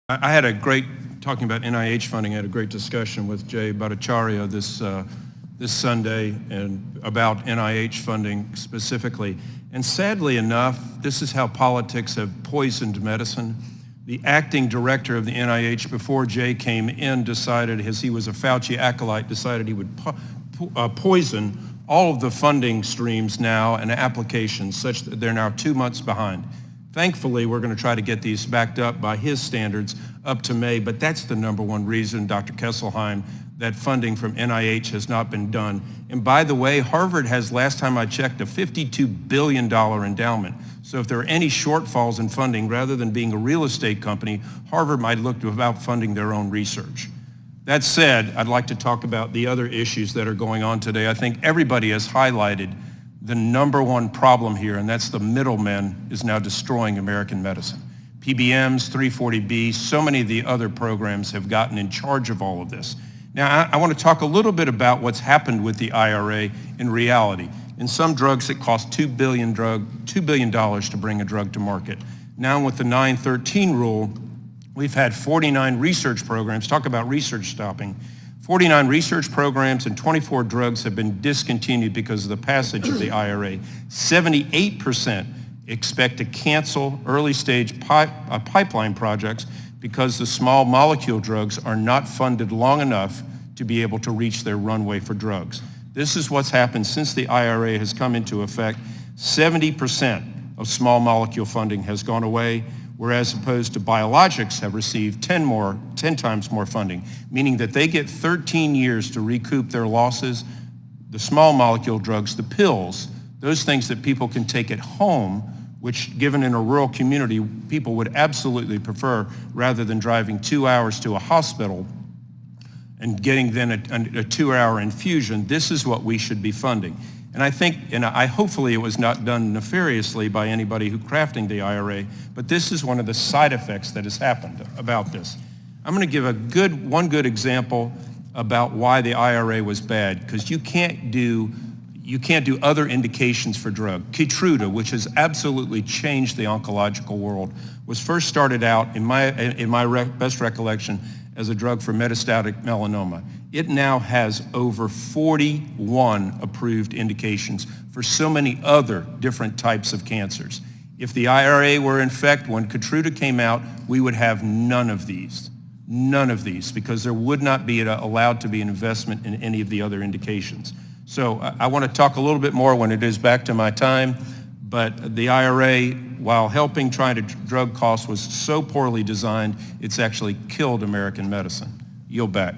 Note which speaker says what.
Speaker 1: I had a great, talking about NIH funding, I had a great discussion with Jay Bhattacharya this Sunday and about NIH funding specifically. And sadly enough, this is how politics have poisoned medicine. The acting director of the NIH before Jay came in decided, as he was a Fauci acolyte, decided he would poison all of the funding streams now and applications such that they're now 2 months behind. Thankfully, we're going to try to get these backed up by his standards up to May, but that's the number one reason, Dr. Kesselheim, that funding from NIH has not been done. And by the way, Harvard has, last time I checked, a $52 billion endowment. So if there are any shortfalls in funding, rather than being a real estate company, Harvard might look to about funding their own research. That said, I'd like to talk about the other issues that are going on today. I think everybody has highlighted the number one problem here, and that's the middlemen is now destroying American medicine. PBMs, 340B, so many of the other programs have gotten in charge of all of this. Now, I want to talk a little bit about what's happened with the IRA in reality. In some drugs, it costs $2 billion to bring a drug to market. Now with the 913 rule, we've had 49 research programs, talk about research stopping, 49 research programs and 24 drugs have been discontinued because of the passage of the IRA. 78% expect to cancel early stage pipeline projects because the small molecule drugs are not funded long enough to be able to reach their runway for drugs. This is what's happened since the IRA has come into effect. 70% of small molecule funding has gone away, whereas opposed to biologics have received 10 times more funding, meaning that they get 13 years to recoup their losses. The small molecule drugs, the pills, those things that people can take at home, which given in a rural community, people would absolutely prefer rather than driving 2 hours to a hospital and getting then a 2-hour infusion. This is what we should be funding. And I think, and hopefully it was not done nefariously by anybody who crafting the IRA, but this is one of the side effects that has happened about this. I'm going to give one good example about why the IRA was bad, because you can't do other indications for drug. Keytruda, which has absolutely changed the oncological world, was first started out, in my best recollection, as a drug for metastatic melanoma. It now has over 41 approved indications for so many other different types of cancers. If the IRA were in effect when Keytruda came out, we would have none of these, because there would not be allowed to be an investment in any of the other indications. So I want to talk a little bit more when it is back to my time, but the IRA, while helping try to drug costs, was so poorly designed, it's actually killed American medicine. Yield back.